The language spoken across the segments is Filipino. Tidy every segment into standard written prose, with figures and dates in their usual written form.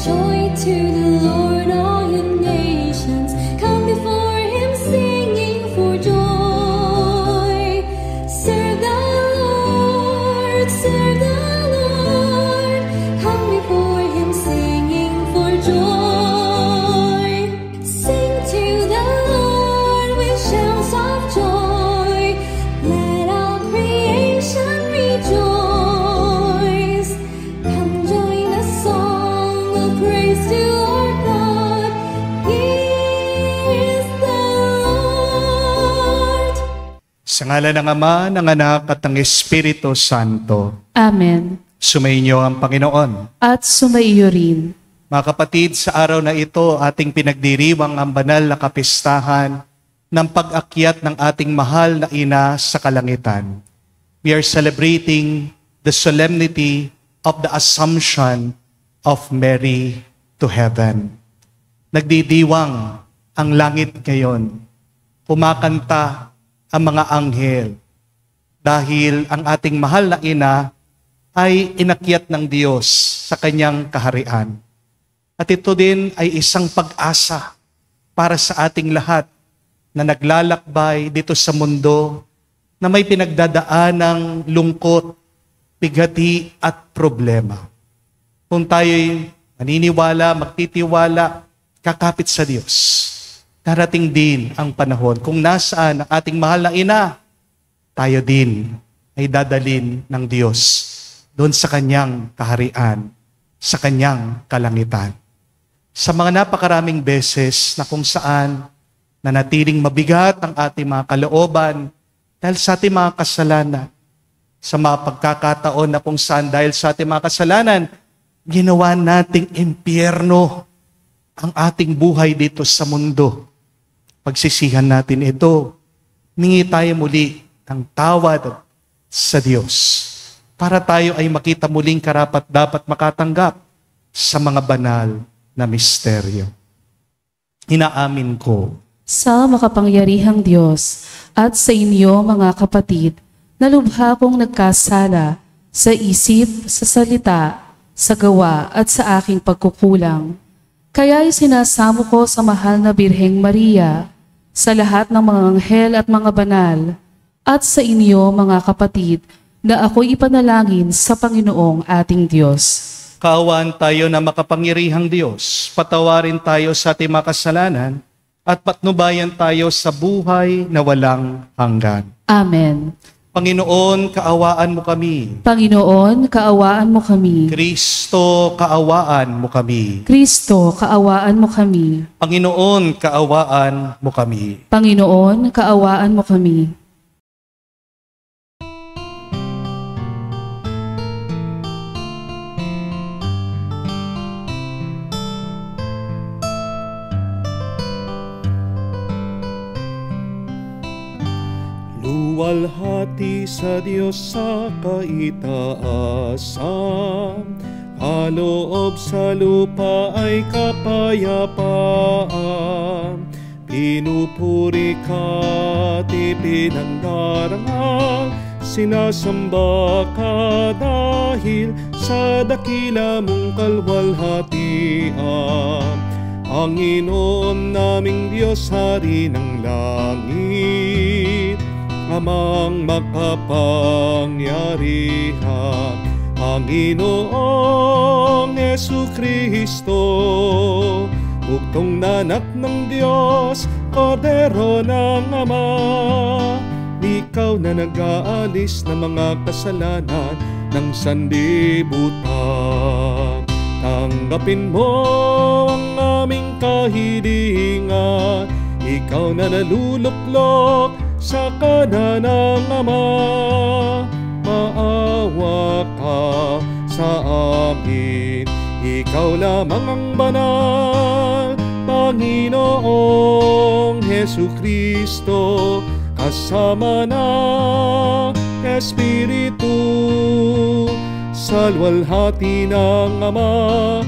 Joy to the Lord, all you nations. Come before him singing for joy. Serve the Lord, serve the Lord. Come before him singing for joy. Sing to the Lord with shouts of joy. Let all creation rejoice. Come join the song of praise to our God. He is the Lord. Sa ngalan ng Ama, ng Anak at ng Espiritu Santo. Amen. Sumainyo ang Panginoon. At sumaiyo rin. Mga kapatid, sa araw na ito, ating pinagdiriwang ang banal na kapistahan ng pag-akyat ng ating mahal na Ina sa kalangitan. We are celebrating the solemnity of the Assumption of Mary to heaven. Nagdidiwang ang langit ngayon. Kumakanta ang mga anghel dahil ang ating mahal na Ina ay inakyat ng Diyos sa kanyang kaharian. At ito din ay isang pag-asa para sa ating lahat na naglalakbay dito sa mundo na may pinagdadaanang lungkot, bighati at problema. Kung tayo'y maniniwala, magtitiwala, kakapit sa Diyos, darating din ang panahon kung nasaan ang ating mahal na Ina, tayo din ay dadalin ng Diyos doon sa kanyang kaharian, sa kanyang kalangitan. Sa mga napakaraming beses na kung saan nanatiling mabigat ang ating mga kalooban dahil sa ating mga kasalanan, sa mga pagkakataon na kung saan dahil sa ating mga kasalanan, ginawa nating impyerno ang ating buhay dito sa mundo. Pagsisihan natin ito, mingi tayo muli ng tawad sa Diyos para tayo ay makita muling karapat dapat makatanggap sa mga banal na misteryo. Inaamin ko Sa makapangyarihang Diyos at sa inyo mga kapatid, na lubha kong nagkasala sa isip, sa salita, sa gawa at sa aking pagkukulang. Kaya'y sinasamo ko sa mahal na Birheng Maria, sa lahat ng mga anghel at mga banal, at sa inyo mga kapatid, na ako'y ipanalangin sa Panginoong ating Diyos. kaawaan tayo na makapangyarihang Diyos, patawarin tayo sa ating mga kasalanan, at patnubayan tayo sa buhay na walang hanggan. Amen. Panginoon, kaawaan mo kami. Panginoon, kaawaan mo kami. Kristo, kaawaan mo kami. Kristo, kaawaan mo kami. Panginoon, kaawaan mo kami. Panginoon, kaawaan mo kami. Luwalhati sa Diyos sa kaitaasan, kaloob sa lupa ay kapayapaan. Pinupuri ka, ipinandarangal, sinasamba ka dahil sa dakila mong kalwalhatian. Panginoon naming Diyos, Hari ng langit, Amang makapangyarihan, Panginoong Jesucristo, bugtong na anak ng Diyos, Kordero ng Ama. Ikaw na nag-aalis ng mga kasalanan ng sanlibutan. Tanggapin mo ang aming kahilingan, ikaw na naluluklok sa kanan ng Ama. Maawa ka sa amin, ikaw lamang ang banal, Panginoong Jesucristo, kasama ng Espiritu, sa luwalhati ng Ama.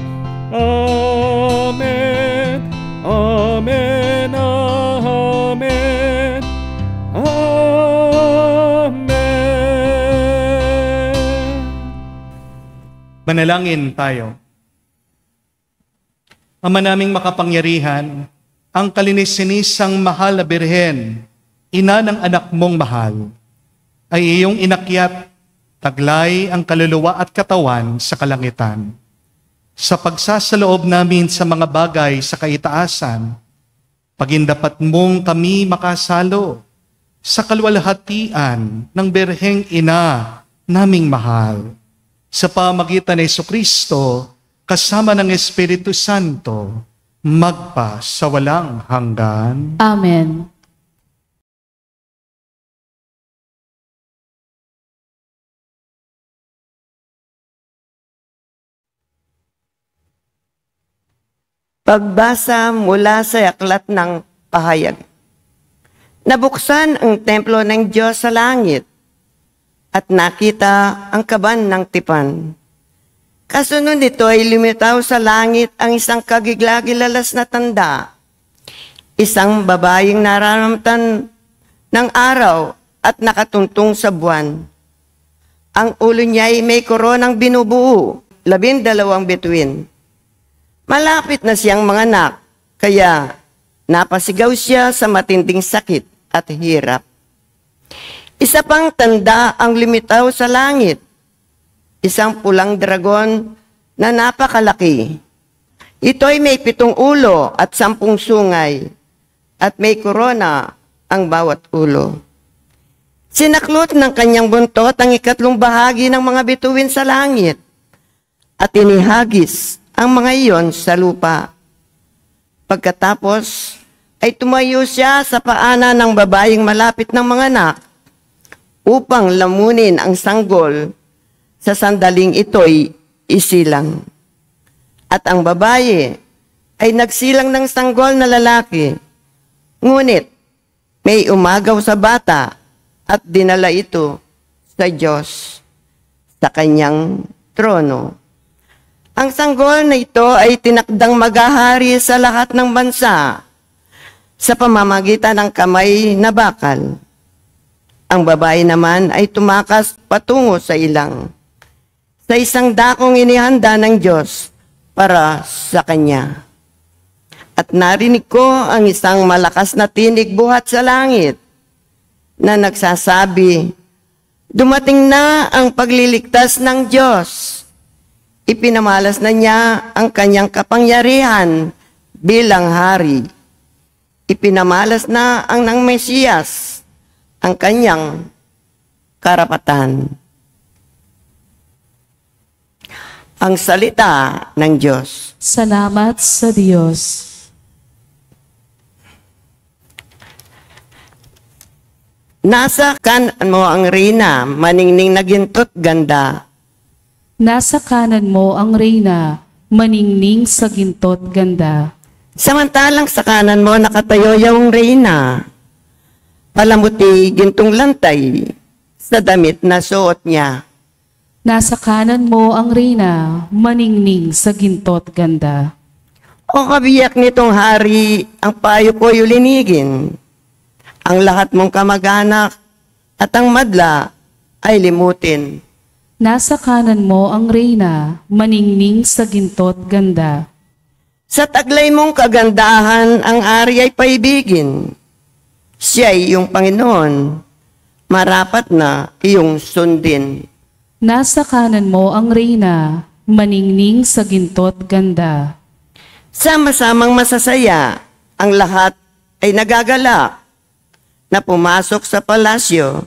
Amen, amen, amen. Manalangin tayo. Ama naming makapangyarihan, ang kalinisanisang mahal na Birhen, ina ng anak mong mahal, ay iyong inakyat, taglay ang kaluluwa at katawan sa kalangitan. Sa pagsasaloob namin sa mga bagay sa kaitaasan, pagindapat mong kami makasalo sa kaluwalhatian ng Birheng ina naming mahal. Sa pamagitan ni Jesucristo, kasama ng Espiritu Santo, magpa sa walang hanggan. Amen. Pagbasa mula sa aklat ng pahayag. Nabuksan ang templo ng Diyos sa langit at nakita ang kaban ng tipan. Kasunod nito ay lumitaw sa langit ang isang kagiglagilalas na tanda, isang babaeng nararamtan ng araw at nakatuntong sa buwan. Ang ulo niya ay may koronang binubuo, 12 bituin. Malapit na siyang manganak, kaya napasigaw siya sa matinding sakit at hirap. Isa pang tanda ang lumitaw sa langit, isang pulang dragon na napakalaki. Ito ay may 7 ulo at 10 sungay, at may korona ang bawat ulo. Sinaklot ng kanyang buntot ang 3 bahagi ng mga bituin sa langit, at inihagis ang mga iyon sa lupa. Pagkatapos ay tumayo siya sa paanan ng babaeng malapit ng mga anak upang lamunin ang sanggol. Sa sandaling ito'y isilang. At ang babae ay nagsilang ng sanggol na lalaki. Ngunit may umagaw sa bata at dinala ito sa Diyos, sa kanyang trono. Ang sanggol na ito ay tinakdang maghahari sa lahat ng bansa sa pamamagitan ng kamay na bakal. Ang babae naman ay tumakas patungo sa ilang, sa isang dakong inihanda ng Diyos para sa kanya. At narinig ko ang isang malakas na tinig buhat sa langit na nagsasabi, "Dumating na ang pagliligtas ng Diyos. Ipinamalas na niya ang kanyang kapangyarihan bilang hari. Ipinamalas na ang ng Mesiyas ang kanyang karapatan." Ang salita ng Diyos. Salamat sa Diyos. Nasa kanan mo ang reyna, maningning na ginto't ganda. Nasa kanan mo ang reyna, maningning sa ginto't ganda. Samantalang sa kanan mo nakatayo yung reyna, palamuti gintong lantay sa damit na suot niya. Nasa kanan mo ang reyna, maningning sa ginto't ganda. O kabiyak nitong hari, ang payo ko'y ulinigin. Ang lahat mong kamag-anak at ang madla ay limutin. Nasa kanan mo ang reyna, maningning sa ginto't ganda. Sa taglay mong kagandahan, ang ari ay paibigin. Siya'y iyong Panginoon, marapat na iyong sundin. Nasa kanan mo ang reyna, maningning sa ginto't ganda. Sama-samang masasaya, ang lahat ay nagagalak na pumasok sa palasyo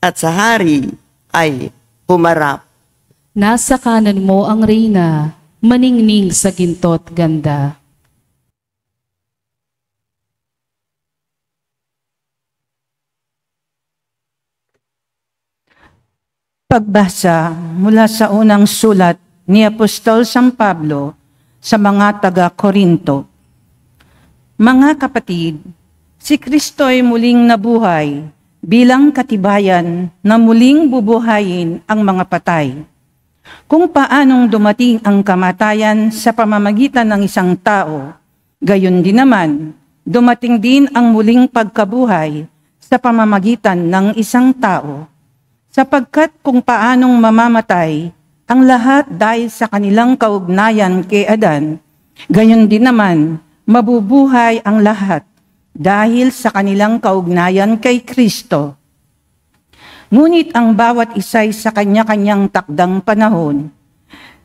at sa hari ay humarap. Nasa kanan mo ang reyna, maningning sa ginto't ganda. Pagbasa mula sa unang sulat ni Apostol San Pablo sa mga taga-Korinto. Mga kapatid, si Kristo ay muling nabuhay bilang katibayan na muling bubuhayin ang mga patay. Kung paanong dumating ang kamatayan sa pamamagitan ng isang tao, gayon din naman, dumating din ang muling pagkabuhay sa pamamagitan ng isang tao. Sapagkat kung paanong mamamatay ang lahat dahil sa kanilang kaugnayan kay Adan, Gayon din naman, mabubuhay ang lahat dahil sa kanilang kaugnayan kay Kristo. Ngunit ang bawat isa'y sa kanya-kanyang takdang panahon.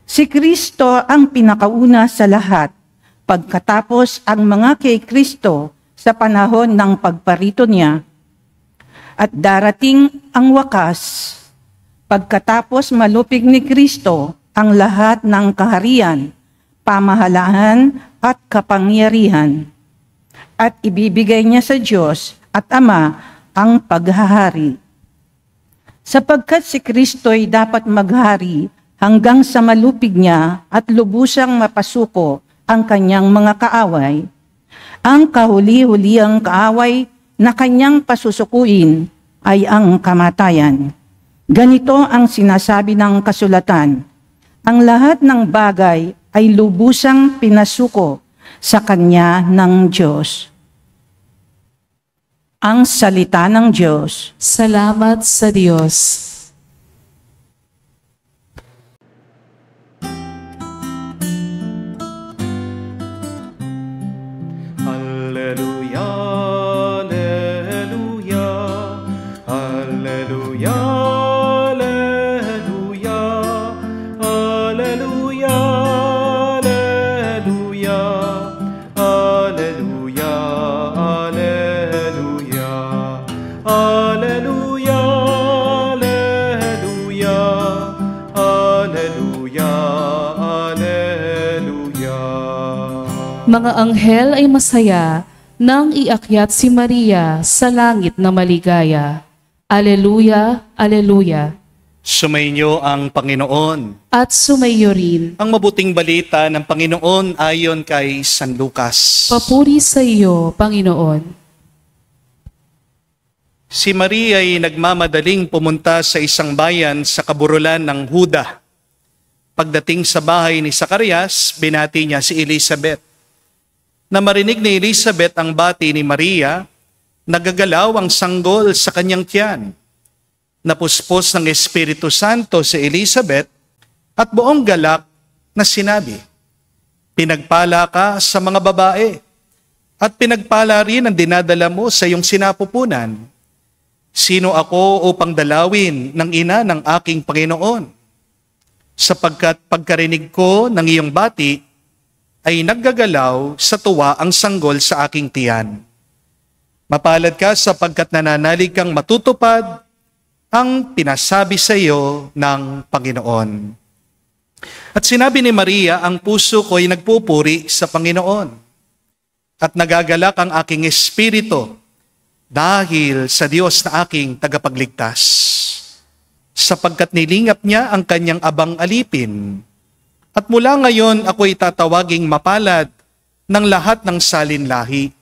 Si Kristo ang pinakauna sa lahat, pagkatapos ang mga kay Kristo sa panahon ng pagparito niya. At darating ang wakas, pagkatapos malupig ni Kristo ang lahat ng kaharian, pamahalaan at kapangyarihan. At ibibigay niya sa Diyos at Ama ang paghahari. Sapagkat si Kristo'y dapat maghari hanggang sa malupig niya at lubusang mapasuko ang kanyang mga kaaway, ang kahuli-huliang kaaway na kanyang pasusukuin ay ang kamatayan. Ganito ang sinasabi ng kasulatan, ang lahat ng bagay ay lubusang pinasuko sa kanya ng Diyos. Ang salita ng Diyos. Salamat sa Diyos. Alleluia, alleluia, alleluia, alleluia, alleluia, alleluia, alleluia, alleluia, alleluia, alleluia, alleluia, alleluia. Mga anghel ay masaya nang iakyat si Maria sa langit na maligaya. Aleluya, aleluya. Sumainyo ang Panginoon. At sumayo rin. Ang mabuting balita ng Panginoon ayon kay San Lucas. Papuri sa iyo, Panginoon. Si Maria ay nagmamadaling pumunta sa isang bayan sa kaburulan ng Huda. Pagdating sa bahay ni Zacarias, binati niya si Elizabeth. Na marinig ni Elizabeth ang bati ni Maria, nagagalaw ang sanggol sa kanyang tiyan. Napuspos ng Espiritu Santo si Elizabeth at buong galak na sinabi, pinagpala ka sa mga babae at pinagpala rin ang dinadala mo sa iyong sinapupunan. Sino ako upang dalawin ng ina ng aking Panginoon? Sapagkat pagkarinig ko ng iyong bati, ay naggagalaw sa tuwa ang sanggol sa aking tiyan. Mapalad ka sapagkat nananalig kang matutupad ang pinasabi sa iyo ng Panginoon. At sinabi ni Maria, ang puso ko'y nagpupuri sa Panginoon. At nagagalak ang aking espiritu dahil sa Diyos na aking tagapagligtas. Sapagkat nilingap niya ang kanyang abang alipin. At mula ngayon ako'y tatawaging mapalad ng lahat ng salinlahi.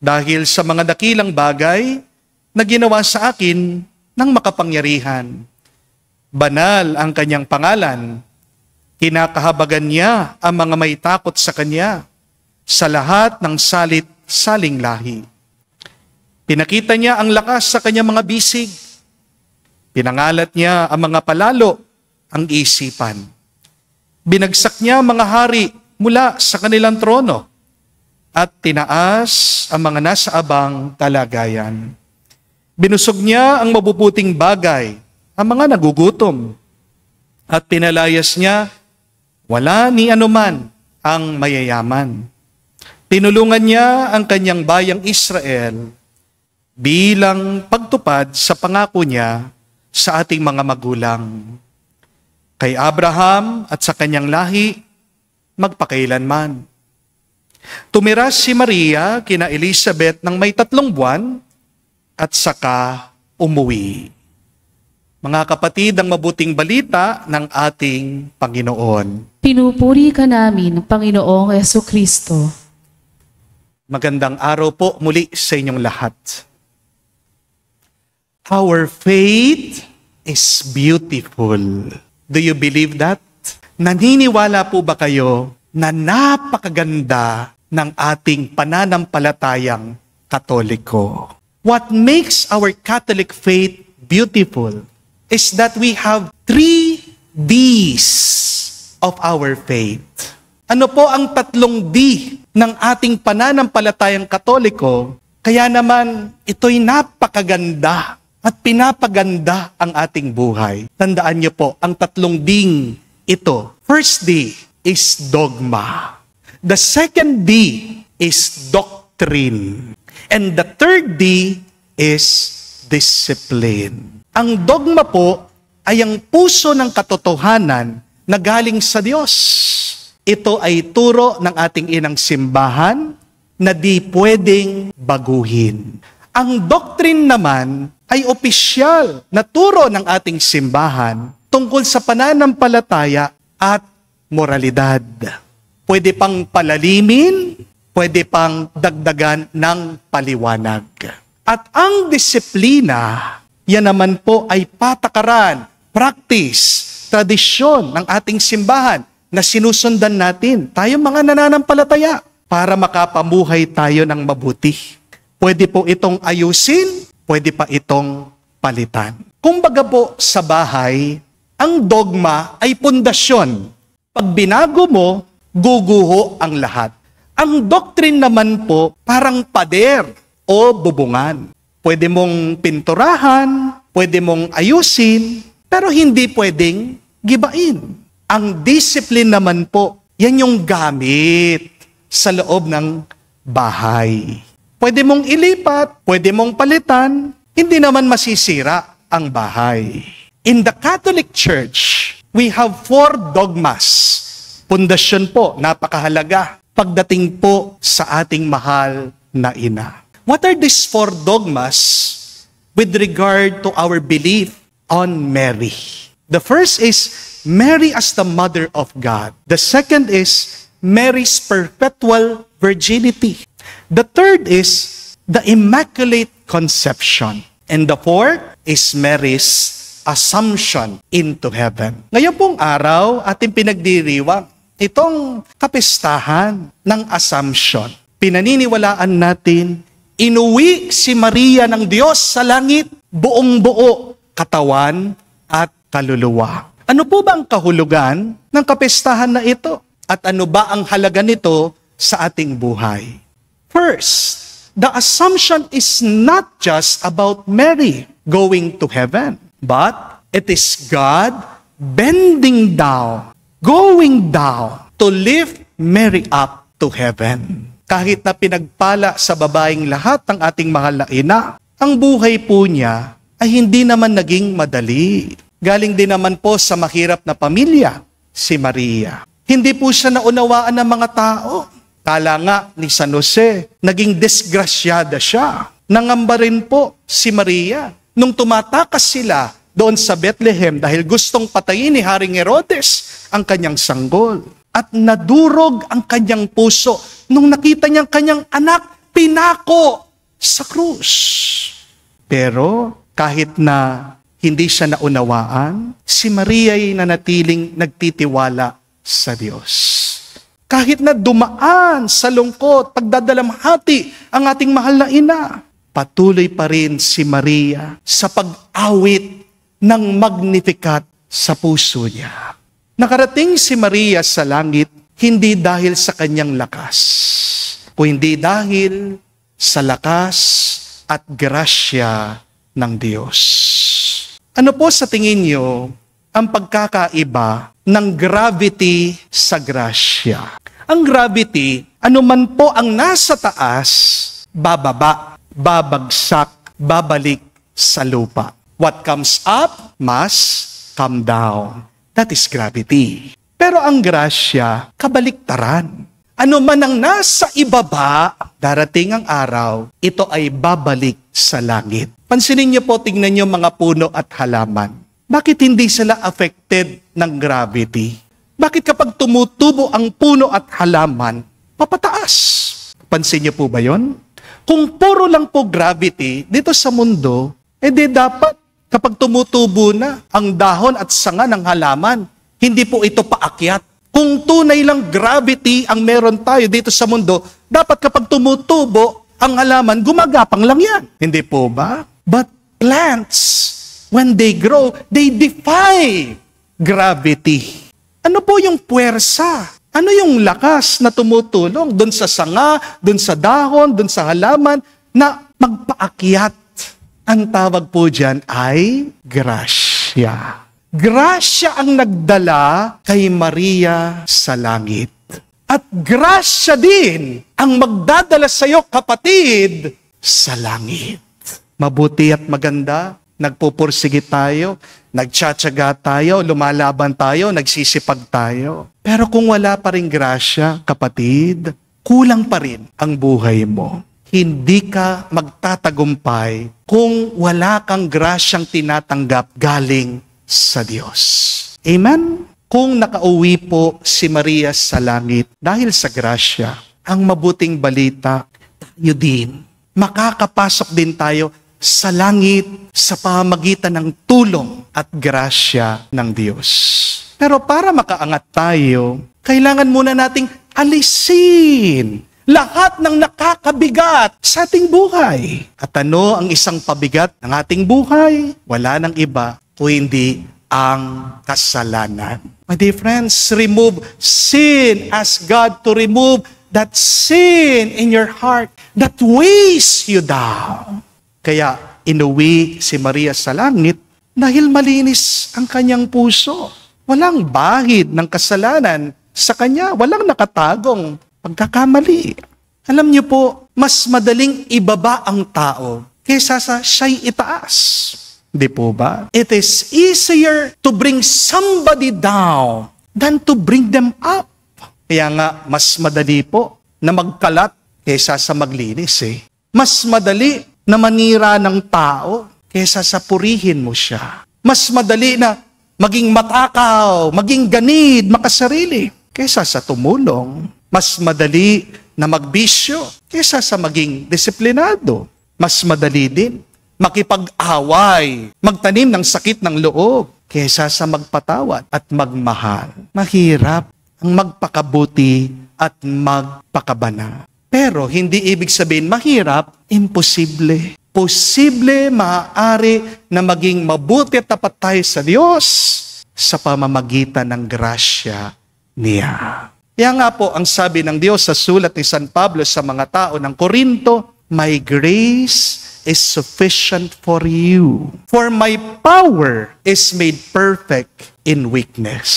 Dahil sa mga dakilang bagay na ginawa sa akin ng makapangyarihan. Banal ang kanyang pangalan. Kinakahabagan niya ang mga may takot sa kanya sa lahat ng salit-saling lahi. Pinakita niya ang lakas sa kanyang mga bisig. Pinangalat niya ang mga palalo, ang isipan. Binagsak niya mga hari mula sa kanilang trono at tinaas ang mga nasa abang kalagayan. Binusog niya ang mabubuting bagay, ang mga nagugutom, at pinalayas niya wala ni anuman ang mayayaman. Tinulungan niya ang kanyang bayang Israel bilang pagtupad sa pangako niya sa ating mga magulang. Kay Abraham at sa kanyang lahi, magpakailanman. Tumira si Maria kina Elizabeth ng may 3 buwan at saka umuwi. Mga kapatid, ang mabuting balita ng ating Panginoon. Pinupuri ka namin, Panginoong Jesucristo. Magandang araw po muli sa inyong lahat. Our faith is beautiful. Do you believe that? Naniniwala po ba kayo na napakaganda ng ating pananampalatayang Katoliko? What makes our Catholic faith beautiful is that we have 3 Ds of our faith. Ano po ang 3 D ng ating pananampalatayang Katoliko? Kaya naman, ito'y napakaganda at pinapaganda ang ating buhay. Tandaan niyo po, ang 3 D ito. First D is dogma. The second D is doctrine. And the third D is discipline. Ang dogma po ay ang puso ng katotohanan na galing sa Diyos. Ito ay turo ng ating inang simbahan na di pwedeng baguhin. Ang doctrine naman ay opisyal na turo ng ating simbahan tungkol sa pananampalataya at moralidad. Pwede pang palalimin, pwede pang dagdagan ng paliwanag. At ang disiplina, yan naman po ay patakaran, practice, tradisyon ng ating simbahan na sinusundan natin, tayo mga nananampalataya, para makapamuhay tayo ng mabuti. Pwede po itong ayusin, pwede pa itong palitan. Kumbaga po sa bahay, ang dogma ay pundasyon. Pag binago mo, guguho ang lahat. Ang doctrine naman po parang pader o bubungan. Pwede mong pinturahan, pwede mong ayusin, pero hindi pwedeng gibain. Ang discipline naman po, yan yung gamit sa loob ng bahay. Pwede mong ilipat, pwede mong palitan, hindi naman masisira ang bahay. In the Catholic Church, we have 4 dogmas. Pundasyon po, napakahalaga. Pagdating po sa ating mahal na ina. What are these 4 dogmas with regard to our belief on Mary? The first is Mary as the Mother of God. The second is Mary's perpetual virginity. The third is the Immaculate Conception. And the fourth is Mary's Assumption into heaven. Ngayon pong araw, ating pinagdiriwang itong kapistahan ng Assumption. Pinaniniwalaan natin, inuwi si Maria ng Diyos sa langit, buong-buo, katawan at kaluluwa. Ano po ba ang kahulugan ng kapistahan na ito? At ano ba ang halaga nito sa ating buhay? First, the Assumption is not just about Mary going to heaven, but it is God bending down, going down to lift Mary up to heaven. Kahit na pinagpala sa babaeng lahat ng ating mahal na ina, ang buhay po niya ay hindi naman naging madali. Galing din naman po sa mahirap na pamilya, si Maria. Hindi po siya naunawaan ng mga tao. Kala nga ni San Jose, naging disgrasyada siya. Nangamba rin po si Maria nung tumatakas sila doon sa Bethlehem dahil gustong patayin ni Haring Herodes ang kanyang sanggol. At nadurog ang kanyang puso nung nakita niyang kanyang anak pinako sa krus. Pero kahit na hindi siya naunawaan, si Maria ay nanatiling nagtitiwala sa Diyos. Kahit na dumaan sa lungkot, pagdadalamhati ang ating mahal na ina, patuloy pa rin si Maria sa pag-awit ng Magnificat sa puso niya. Nakarating si Maria sa langit hindi dahil sa kanyang lakas, kundi dahil sa lakas at grasya ng Diyos. Ano po sa tingin niyo ang pagkakaiba ng gravity sa grasya? Ang gravity, anuman po ang nasa taas, bababa, babagsak, babalik sa lupa. What comes up must come down. That is gravity. Pero ang grasya, kabaliktaran. Ano man ang nasa ibaba, darating ang araw, ito ay babalik sa langit. Pansinin niyo po, tingnan niyo mga puno at halaman. Bakit hindi sila affected ng gravity? Bakit kapag tumutubo ang puno at halaman, papataas? Pansin niyo po ba yon? Kung puro lang po gravity dito sa mundo, edi dapat kapag tumutubo na ang dahon at sanga ng halaman, hindi po ito paakyat. Kung tunay lang gravity ang meron tayo dito sa mundo, dapat kapag tumutubo ang halaman, gumagapang lang yan. Hindi po ba? But plants, when they grow, they defy gravity. Ano po yung puwersa Ano yung lakas na tumutulong doon sa sanga, doon sa dahon, doon sa halaman na magpaakyat? Ang tawag po dyan ay grasya. Grasya ang nagdala kay Maria sa langit. At grasya din ang magdadala sa iyo, kapatid, sa langit. Mabuti at maganda, nagpupursige tayo, nagtsatsaga tayo, lumalaban tayo, nagsisipag tayo. Pero kung wala pa rin grasya, kapatid, kulang pa rin ang buhay mo. Hindi ka magtatagumpay kung wala kang grasyang tinatanggap galing sa Diyos. Amen? Kung nakauwi po si Maria sa langit dahil sa grasya, ang mabuting balita, tayo din, makakapasok din tayo sa langit sa pamamagitan ng tulong at grasya ng Diyos. Pero para makaangat tayo, kailangan muna nating alisin lahat ng nakakabigat sa ating buhay. At ano ang isang pabigat ng ating buhay? Wala nang iba kundi ang kasalanan. My dear friends, remove sin. Ask God to remove that sin in your heart that weighs you down. Kaya inuwi si Maria sa langit dahil malinis ang kanyang puso. Walang bahid ng kasalanan sa kanya. Walang nakatagong pagkakamali. Alam niyo po, mas madaling ibaba ang tao kaysa sa siya'y itaas. Di po ba? It is easier to bring somebody down than to bring them up. Kaya nga, mas madali po na magkalat kaysa sa maglinis eh. Mas madali na manira ng tao kaysa sa purihin mo siya. Mas madali na maging matakaw, maging ganid, makasarili kaysa sa tumulong. Mas madali na magbisyo kaysa sa maging disiplinado. Mas madali din makipag-away, magtanim ng sakit ng loob kaysa sa magpatawad at magmahal. Mahirap ang magpakabuti at magpakabana. Pero hindi ibig sabihin mahirap, imposible. Posible, maaari na maging mabuti at tapat tayo sa Diyos sa pamamagitan ng grasya niya. Kaya nga po ang sabi ng Diyos sa sulat ni San Pablo sa mga tao ng Korinto, "My grace is sufficient for you, for my power is made perfect in weakness."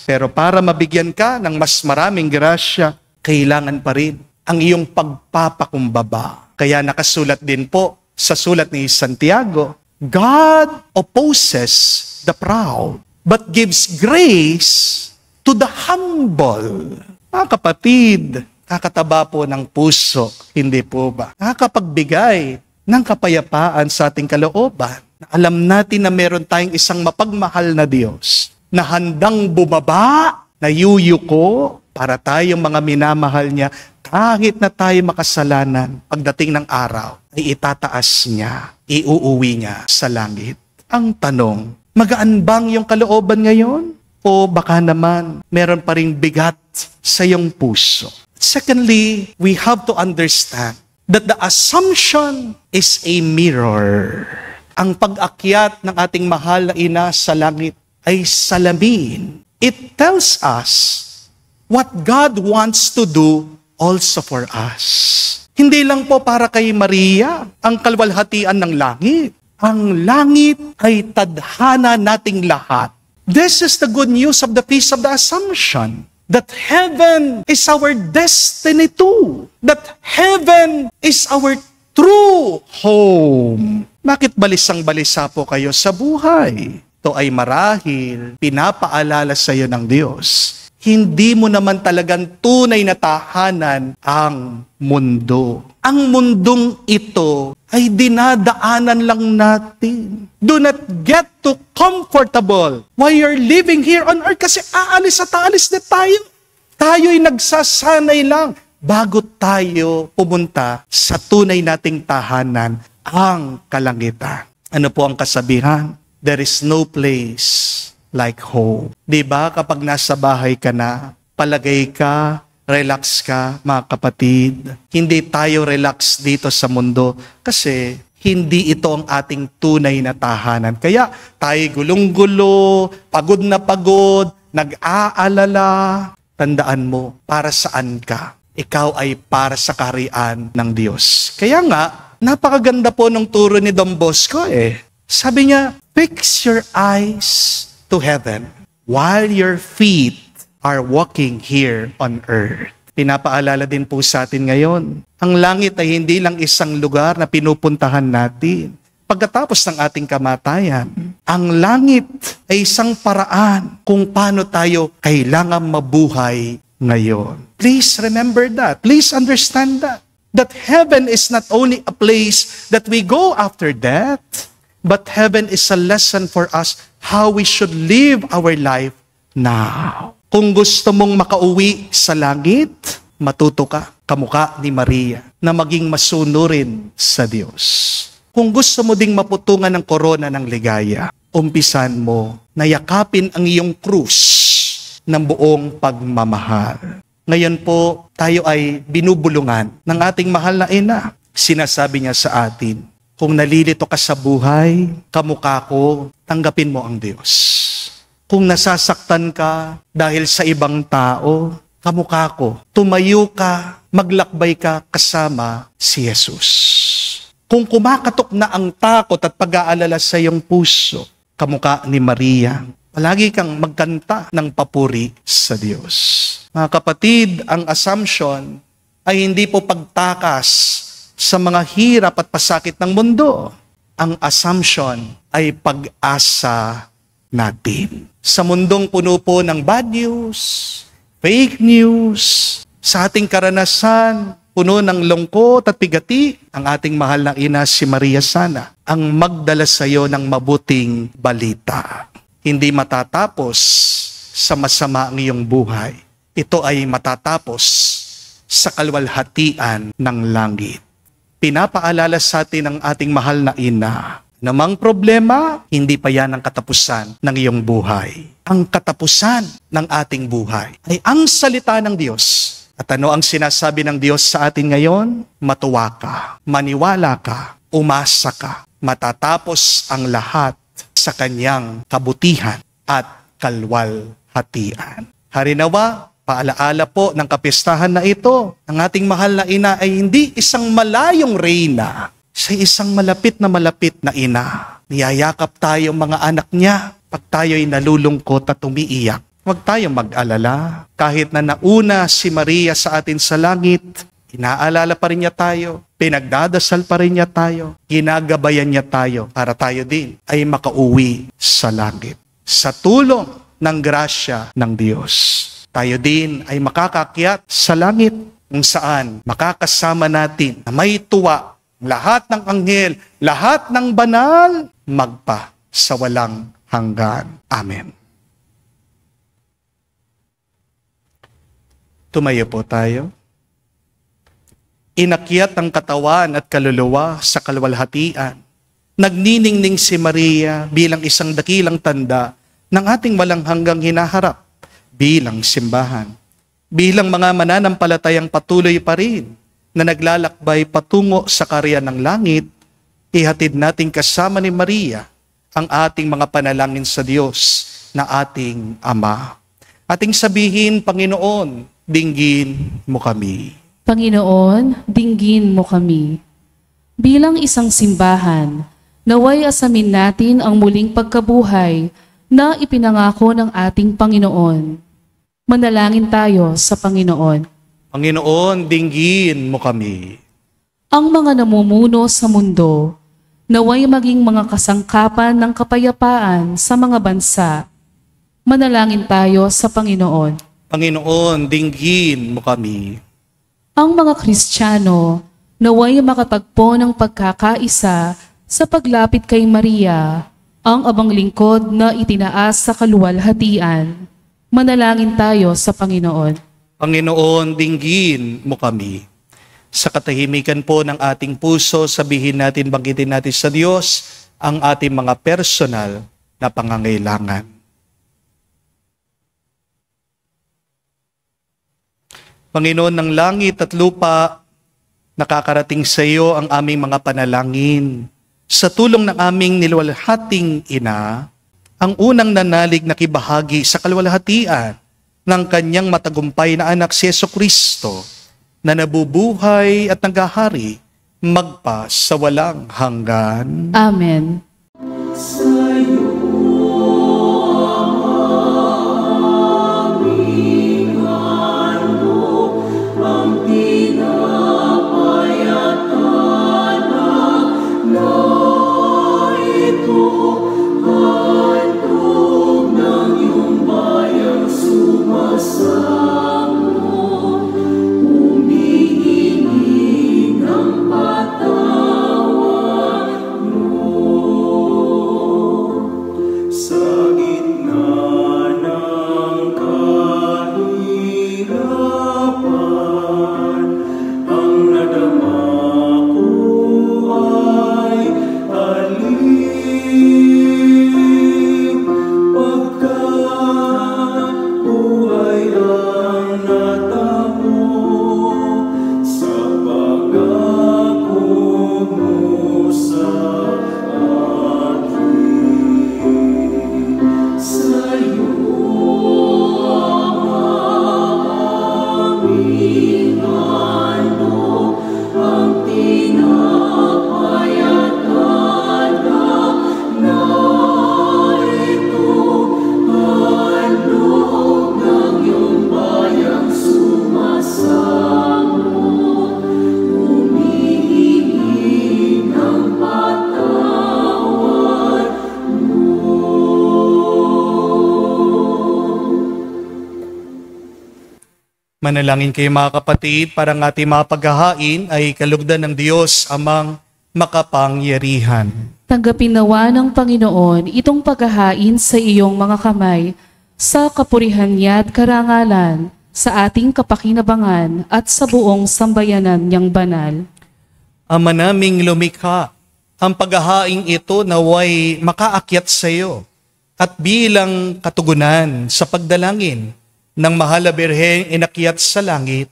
Pero para mabigyan ka ng mas maraming grasya, kailangan pa rin ang iyong pagpapakumbaba. Kaya nakasulat din po sa sulat ni Santiago, God opposes the proud, but gives grace to the humble. Mga kapatid, kakataba po ng puso, hindi po ba? Nakakapagbigay ng kapayapaan sa ating kalooban. Alam natin na meron tayong isang mapagmahal na Diyos na handang bumaba, na yuyuko para tayong mga minamahal niya. Kahit na tayo makasalanan, pagdating ng araw, ay itataas niya, iuuwi niya sa langit. Ang tanong, magaan bang yung kalooban ngayon? O baka naman, meron pa ring bigat sa iyong puso? Secondly, we have to understand that the assumption is a mirror. Ang pag-akyat ng ating mahal na ina sa langit ay salamin. It tells us what God wants to do also for us. Hindi lang po para kay Maria ang kalwalhatian ng langit. Ang langit ay tadhana nating lahat. This is the good news of the Feast of the Assumption. That heaven is our destiny too. That heaven is our true home. Bakit balisang-balisa po kayo sa buhay? Ito ay marahil pinapaalala sa iyo ng Diyos. Hindi mo naman talagang tunay na tahanan ang mundo. Ang mundong ito ay dinadaanan lang natin. Do not get too comfortable while you're living here on earth kasi aalis at aalis na tayo. Tayo'y nagsasanay lang bago tayo pumunta sa tunay nating tahanan, ang kalangitan. Ano po ang kasabihan? There is no place like home. Diba kapag nasa bahay ka na, palagay ka, relax ka, mga kapatid. Hindi tayo relax dito sa mundo kasi hindi ito ang ating tunay na tahanan. Kaya tayo gulong-gulo, pagod na pagod, nag-aalala. tandaan mo, para saan ka? Ikaw ay para sa kaharian ng Diyos. Kaya nga, napakaganda po ng turo ni Don Bosco Sabi niya, fix your eyes to heaven while your feet are walking here on earth. Pinapaalala din po sa atin ngayon, ang langit ay hindi lang isang lugar na pinupuntahan natin. Pagkatapos ng ating kamatayan, ang langit ay isang paraan kung paano tayo kailangan mabuhay ngayon. Please remember that. Please understand that. That heaven is not only a place that we go after death, but heaven is a lesson for us how we should live our life now. Kung gusto mong makauwi sa langit, matuto ka, kamukha ni Maria, na maging masunurin sa Diyos. Kung gusto mo ding maputungan ng korona ng ligaya, umpisan mo na yakapin ang iyong krus ng buong pagmamahal. Ngayon po, tayo ay binubulungan ng ating mahal na ina. Sinasabi niya sa atin, kung nalilito ka sa buhay, kamukha ko, tanggapin mo ang Diyos. Kung nasasaktan ka dahil sa ibang tao, kamukha ko, tumayo ka, maglakbay ka kasama si Jesus. Kung kumakatok na ang takot at pag-aalala sa iyong puso, kamukha ni Maria, palagi kang magkanta ng papuri sa Diyos. Mga kapatid, ang assumption ay hindi po pagtakas sa mga hirap at pasakit ng mundo. Ang assumption ay pag-asa natin. Sa mundong puno po ng bad news, fake news, sa ating karanasan, puno ng lungkot at pigati, ang ating mahal na ina si Maria sana ang magdala sa iyo ng mabuting balita. Hindi matatapos sa masama ang iyong buhay. Ito ay matatapos sa kalwalhatian ng langit. Pinapaalala sa atin ng ating mahal na ina, namang problema, hindi pa yan ang katapusan ng iyong buhay. Ang katapusan ng ating buhay ay ang salita ng Diyos. At ano ang sinasabi ng Diyos sa atin ngayon? Matuwa ka, maniwala ka, umasa ka. Matatapos ang lahat sa kanyang kabutihan at kalwalhatian. Harinawa, paalaala po ng kapistahan na ito, ang ating mahal na ina ay hindi isang malayong reyna, sa isang malapit na ina. Niyayakap tayo mga anak niya pag tayo'y nalulungkot at umiiyak. Huwag tayong mag-alala. Kahit na nauna si Maria sa atin sa langit, inaalala pa rin niya tayo, pinagdadasal pa rin niya tayo, ginagabayan niya tayo para tayo din ay makauwi sa langit. Sa tulong ng grasya ng Diyos, tayo din ay makakakyat sa langit kung saan makakasama natin na may tuwa lahat ng anghel, lahat ng banal, magpa sa walang hanggan. Amen. Tumayo po tayo. Inakyat ang katawan at kaluluwa sa kalwalhatian. Nagniningning si Maria bilang isang dakilang tanda ng ating walang hanggang hinaharap bilang simbahan. Bilang mga mananampalatayang patuloy pa rin na naglalakbay patungo sa kaharian ng langit, ihatid natin kasama ni Maria ang ating mga panalangin sa Diyos na ating Ama. Ating sabihin, Panginoon, dinggin mo kami. Panginoon, dinggin mo kami. Bilang isang simbahan, naway asamin natin ang muling pagkabuhay na ipinangako ng ating Panginoon. Manalangin tayo sa Panginoon. Panginoon, dinggin mo kami. Ang mga namumuno sa mundo, naway maging mga kasangkapan ng kapayapaan sa mga bansa. Manalangin tayo sa Panginoon. Panginoon, dinggin mo kami. Ang mga Kristiyano, naway makatagpo ng pagkakaisa sa paglapit kay Maria, ang abang lingkod na itinaas sa kaluwalhatian. Manalangin tayo sa Panginoon. Panginoon, dinggin mo kami. Sa katahimikan po ng ating puso, sabihin natin, banggitin natin sa Diyos ang ating mga personal na pangangailangan. Panginoon ng langit at lupa, nakakarating sa iyo ang aming mga panalangin. Sa tulong ng aming niluwalhating ina, ang unang nanalig na kibahagi sa kalwalhatian ng kanyang matagumpay na anak si Jesucristo na nabubuhay at naghahari magpa sa walang hanggan. Amen. Manalangin kayo mga kapatid, para ng ating mga paghahain ay kalugdan ng Diyos amang makapangyarihan. Tanggapin nawa ng Panginoon itong paghahain sa iyong mga kamay, sa kapurihan niya at karangalan, sa ating kapakinabangan at sa buong sambayanan niyang banal. Ama naming lumikha, ang paghahain ito naway makaakyat sa iyo at bilang katugunan sa pagdalangin ng mahal na Birheng inakyat sa langit,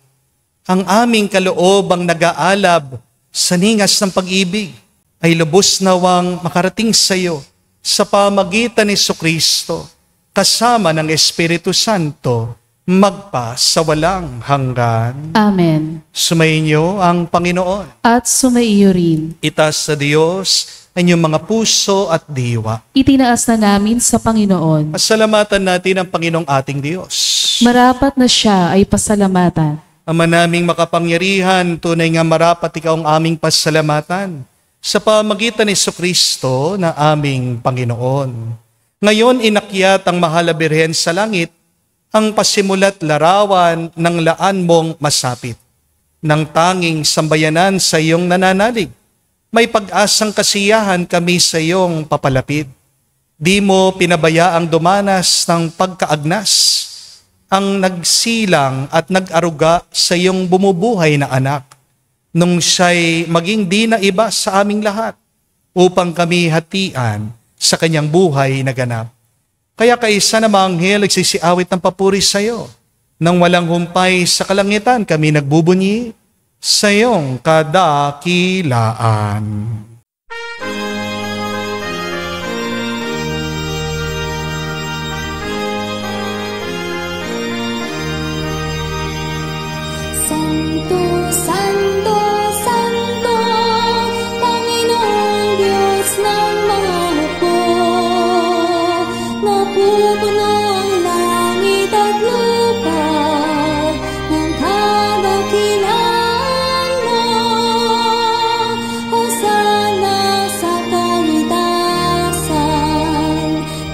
ang aming kaloobang nag-aalab sa ningas ng pag-ibig ay lubos nawang makarating sa iyo sa pamagitan ni Jesucristo kasama ng Espiritu Santo magpa sa walang hanggan. Amen. Sumainyo ang Panginoon. At sumaiyo rin. Itaas sa Diyos ang inyong mga puso at diwa. Itinaas na namin sa Panginoon. Pasalamatan natin ang Panginoong ating Diyos. Marapat na siya ay pasalamatan. Ama naming makapangyarihan, tunay nga marapat ikaw ang aming pasalamatan sa pamagitan ni Jesucristo na aming Panginoon. Ngayon inakyat ang mahal na Birhen sa langit, ang pasimulat larawan ng laan mong masapit, ng tanging sambayanan sa iyong nananalig. May pag-asang kasiyahan kami sa iyong papalapit. Di mo pinabayaang dumanas ng pagkaagnas, ang nagsilang at nag-aruga sa iyong bumubuhay na anak, nung siya'y maging di na iba sa aming lahat, upang kami hatian sa kanyang buhay na ganap. Kaya kaisa na mga anghel nagsisiawit ng papuri sa iyo. Nang walang humpay sa kalangitan kami nagbubunyi sa iyong kadakilaan. Santo, Santo, Santo, Panginoong Diyos ng mga hukbo. Napupuno ang langit at lupa ng kadakilaan mo. Hosana sa kaitasan,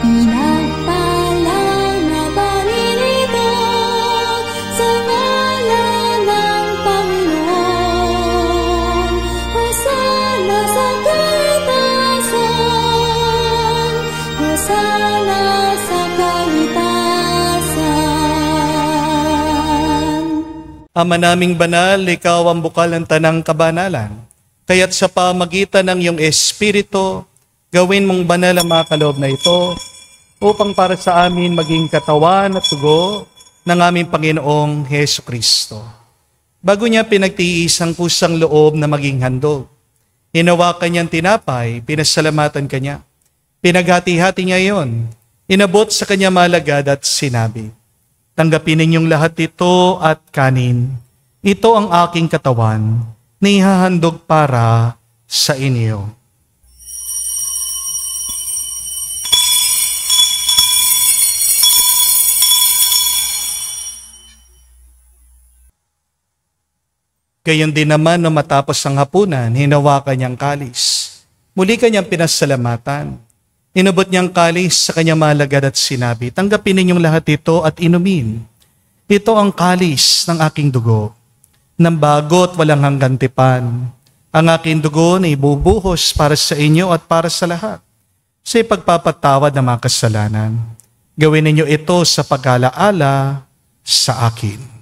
pinagpalang na Panginoon sa ngalan ng Panginoon. Hosana sa kaitasan, Hosana sa kaitasan. Ama naming banal, ikaw ang bukal ng tanang kabanalan. Kaya't sa pamagitan ng iyong Espiritu, gawin mong banal ang mga kaloob na ito upang para sa amin maging katawan at tugo ng aming Panginoong Hesu Kristo. Bago niya pinagtiis ang kusang loob na maging handog, hinawakan niyang tinapay, pinasalamatan kanya. Pinaghati-hati niya iyon, inabot sa kanya malagad at sinabi, Tanggapin ninyong lahat ito at kanin. Ito ang aking katawan na ihahandog para sa inyo. Gayon din naman no matapos ang hapunan, hinawakan niyang kalis. Muli kanyang pinasalamatan. Inabot niyang kalis sa kanyang malagad at sinabi, tanggapin ninyong lahat ito at inumin. Ito ang kalis ng aking dugo, ng bago't walang hanggang tipan. Ang aking dugo na ibubuhos para sa inyo at para sa lahat, sa ipagpapatawad ng mga kasalanan. Gawin ninyo ito sa pag-alaala sa akin.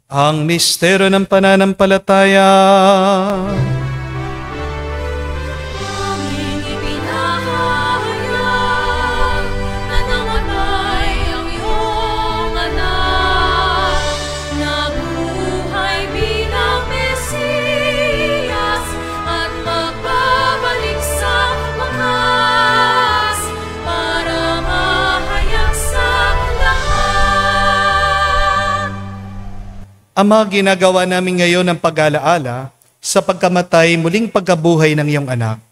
Ang misteryo ng pananampalataya. Aming ipinahayag na namatay ang iyong anak, nabuhay bilang Mesiyas at magbabalik sa wakas para mahayag sa lahat. Ama, ginagawa namin ngayon ng pag-alaala sa pagkamatay muling pagkabuhay ng iyong anak.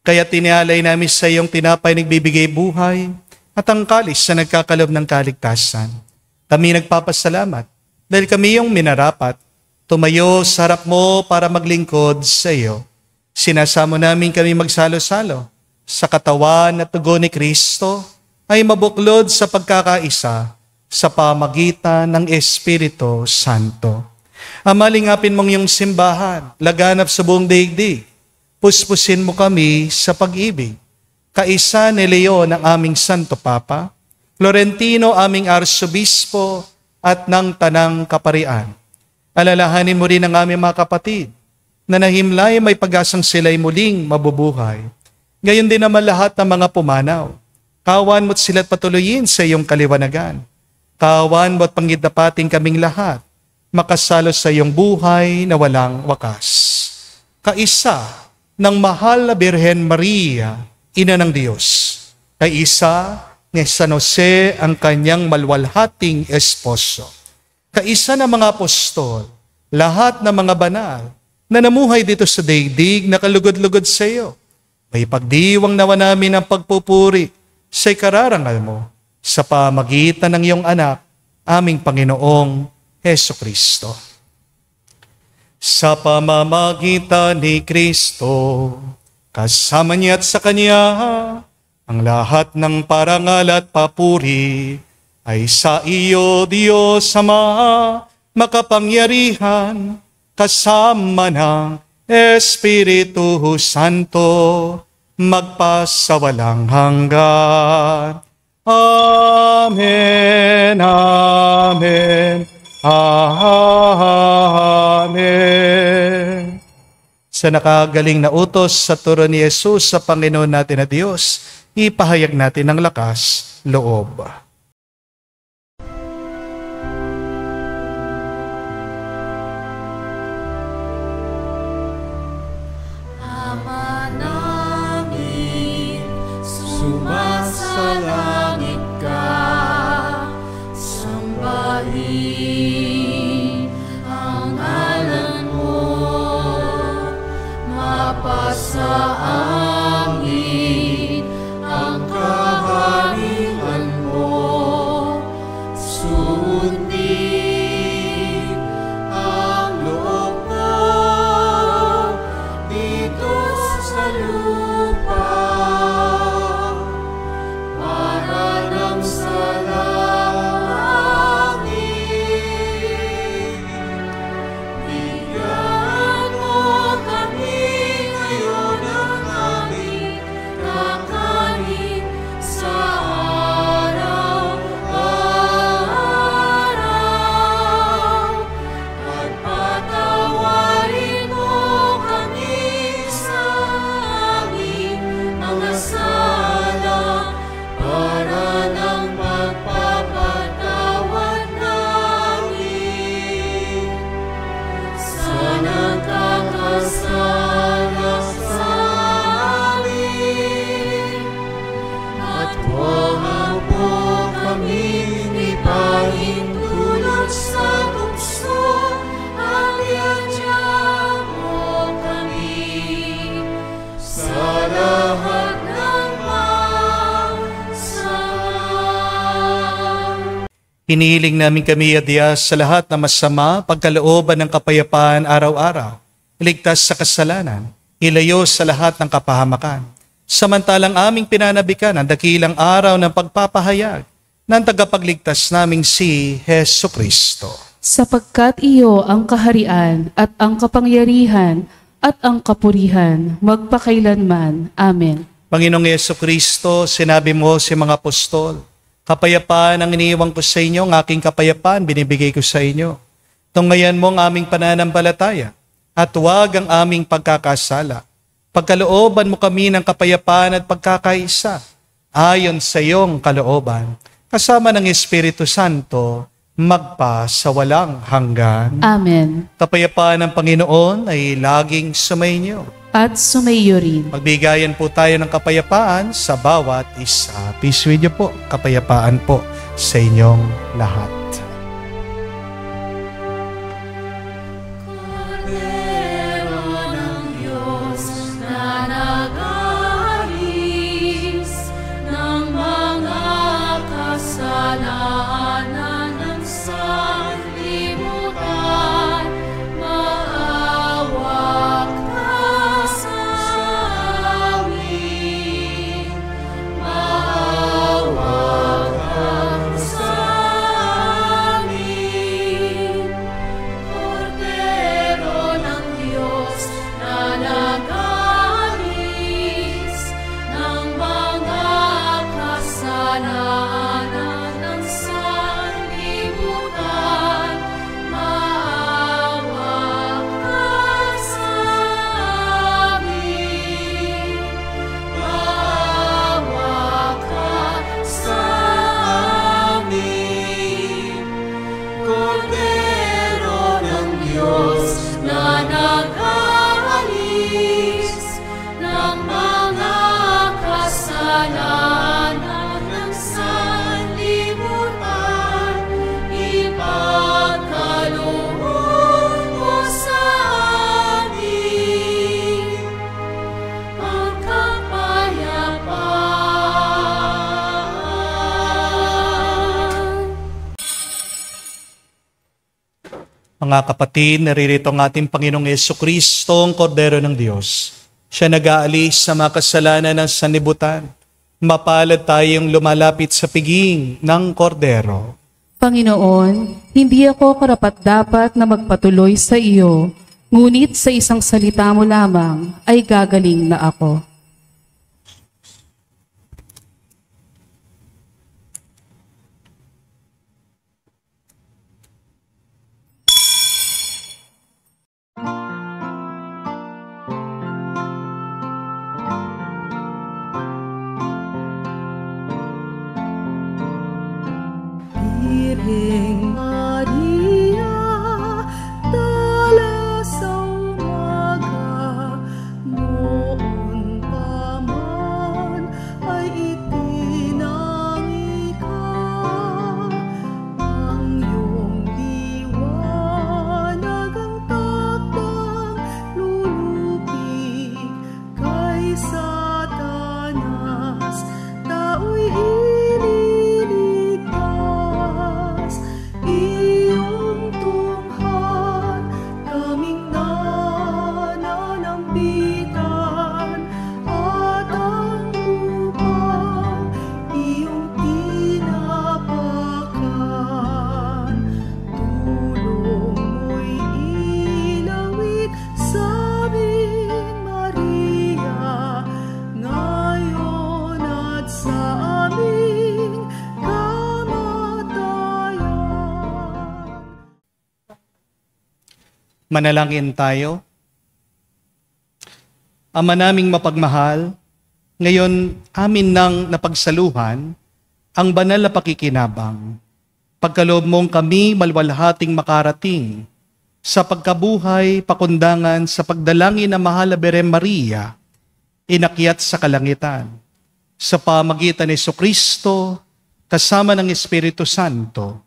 Kaya tinialay namin sa iyong tinapay nagbibigay buhay at ang kalis na nagkakalob ng kaligtasan. Kami nagpapasalamat dahil kami yung minarapat, tumayo sa harap mo para maglingkod sa iyo. Sinasamo namin kami magsalo-salo sa katawan at tugo ni Kristo ay mabuklod sa pagkakaisa sa pamagitan ng Espiritu Santo. Ama, lingapin mong iyong simbahan, laganap sa buong daigdig. Puspusin mo kami sa pag-ibig. Kaisa ni Leon ang aming Santo Papa, Florentino aming Arsobispo at ng Tanang Kaparian. Alalahanin mo rin ang aming mga kapatid na nahimlay may pag-asang sila'y muling mabubuhay. Gayon din naman lahat ng mga pumanaw. Kawan mo't sila't patuloyin sa iyong kaliwanagan. Kawan mo't pangidnapating kaming lahat, makasalo sa iyong buhay na walang wakas. Kaisa ng mahal na Birhen Maria, Ina ng Diyos. Kaisa ni San Jose ang kanyang malwalhating esposo. Kaisa ng mga apostol, lahat ng mga banal na namuhay dito sa daigdig na kalugod-lugod sa iyo. May pagdiwang nawa namin ang pagpupuri sa ikararangal mo sa pamagitan ng iyong anak, aming Panginoong Hesukristo. Sa pamamagitan ni Kristo, kasama niya at sa Kanya, ang lahat ng parangal at papuri ay sa iyo, Diyos Ama, makapangyarihan, kasama ng Espiritu Santo, magpasawalang hanggan. Amen, amen, amen. Sa nakagaling na utos sa turo ni Jesus sa Panginoon natin na Diyos, ipahayag natin ng lakas loob. Ama namin, sumasalangit ka, sambahin ang ngalan mo, mapasa amin ang kaharian mo, sundin ang loob mo dito sa lupa. Para ng sa langit, bigyan mo kami ngayon ng aming kakanin sa araw-araw. At patawarin mo kami sa aming Hinihiling namin kami, O Diyos, sa lahat na masama, pagkalooban ng kapayapaan araw-araw, iligtas sa kasalanan, ilayo sa lahat ng kapahamakan. Samantalang aming pinanabikan ang dakilang araw ng pagpapahayag ng tagapagligtas naming si Hesu Kristo. Sapagkat iyo ang kaharian at ang kapangyarihan at ang kapurihan magpakailanman. Amen. Panginoong Yesu Kristo, sinabi mo sa mga apostol, kapayapaan ang iniiwan ko sa inyo, ang aking kapayapaan binibigay ko sa inyo. Tunghayan mo ang aming pananampalataya at huwag ang aming pagkakasala. Pagkalooban mo kami ng kapayapaan at pagkakaisa ayon sa iyong kalooban, kasama ng Espiritu Santo, magpa sa walang hanggan. Amen. Kapayapaan ng Panginoon ay laging sumainyo. At sumaiyo rin. Magbigayan po tayo ng kapayapaan sa bawat isa. Peace with you po. Kapayapaan po sa inyong lahat. Cordero ng Diyos na nag-aalis ng mga kasalanan ng sanlibutan, maawa ka sa amin. Maawa ka sa amin. Cordero ng Diyos na nag-aalis ng mga kasalanan ng sanlibutan, maawa ka sa amin. Maawa ka sa amin. Cordero ng Diyos na nag-aalis ng mga kasalanan ng sanlibutan, ipagkaloob mo sa amin ang kapayapaan. Mga kapatid, naririto ang ating Panginoong Yesu Kristo, ang Kordero ng Diyos. Siya nag-aalis sa mga kasalanan ng sanlibutan. Mapalad tayong lumalapit sa piging ng Kordero. Panginoon, hindi ako karapat-dapat na magpatuloy sa iyo, ngunit sa isang salita mo lamang ay gagaling na ako. Birheng Maria, dala sa umaga, noon pa man ay itinangi ka. Ang iyong liwanag ang takdang lulupig kay Satanas, tao'y ililigtas. Iyong tunghan kaming nananambitan, at ang lupang iyong tinapakan. Tulong mo'y ilawit sa amin, Maria, ngayon at sa aming kamatayan. Manalangin tayo. Ama naming mapagmahal, ngayon amin nang napagsaluhan ang banal na pakikinabang. Pagkaloob mong kami malwalhating makarating sa pagkabuhay, pakundangan sa pagdalangin ng mahal na Birhen Maria, inakyat sa kalangitan. Sa pamagitan ni Jesucristo, kasama ng Espiritu Santo,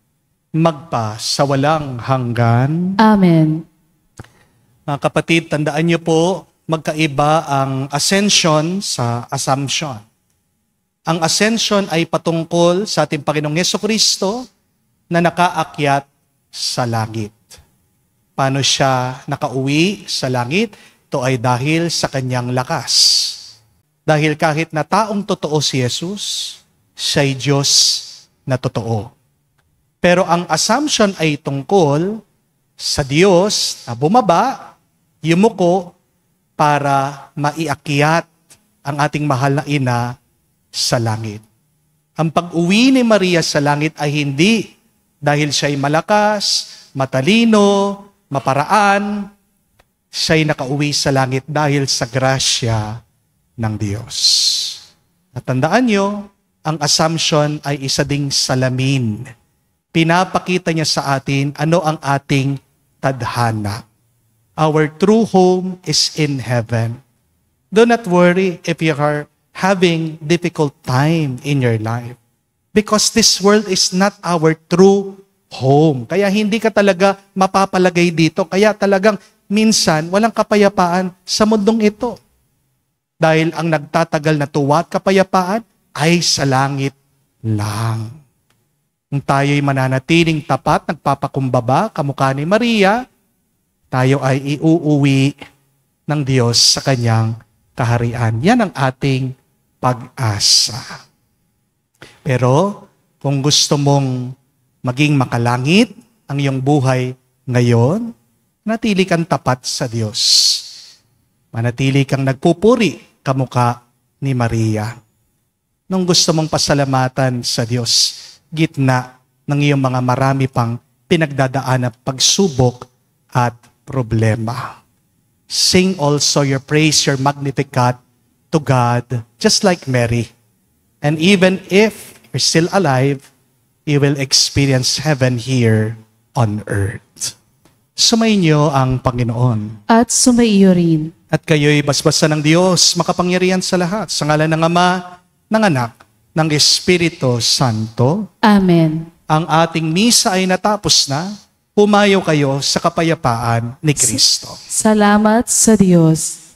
magpa sa walang hanggan. Amen. Mga kapatid, tandaan niyo po, magkaiba ang ascension sa assumption. Ang ascension ay patungkol sa ating Panginoong Jesucristo na nakaakyat sa langit. Paano siya nakauwi sa langit? Ito ay dahil sa kanyang lakas. Dahil kahit na taong totoo si Jesus, siya'y Diyos na totoo. Pero ang assumption ay tungkol sa Diyos na bumaba, yumuko, para maiakyat ang ating mahal na ina sa langit. Ang pag-uwi ni Maria sa langit ay hindi dahil siya'y malakas, matalino, maparaan. Siya'y nakauwi sa langit dahil sa grasya ng Diyos. At tandaan nyo, ang assumption ay isa ding salamin. Pinapakita niya sa atin ano ang ating tadhana. Our true home is in heaven. Do not worry if you are having difficult time in your life. Because this world is not our true home. Kaya hindi ka talaga mapapalagay dito. Kaya talagang minsan walang kapayapaan sa mundong ito. Dahil ang nagtatagal na tuwa at kapayapaan ay sa langit lang. Kung tayo'y mananatiling tapat, nagpapakumbaba, kamukha ni Maria, tayo ay iuuwi ng Diyos sa kanyang kaharian. Yan ang ating pag-asa. Pero kung gusto mong maging makalangit ang iyong buhay ngayon, manatili kang tapat sa Diyos. Manatili kang nagpupuri kamukha ni Maria. Nung gusto mong pasalamatan sa Diyos, gitna ng iyong mga marami pang pinagdadaan na pagsubok at problema. Sing also your praise, your Magnificat to God, just like Mary. And even if you're still alive, you will experience heaven here on earth. Sumainyo ang Panginoon. At sumaiyo rin. At kayo'y basbasan ng Diyos, makapangyarihan sa lahat, sa ngalan ng Ama, ng Anak, ng Espiritu Santo. Amen. Ang ating misa ay natapos na. Pumayo kayo sa kapayapaan ni Kristo. Salamat sa Diyos.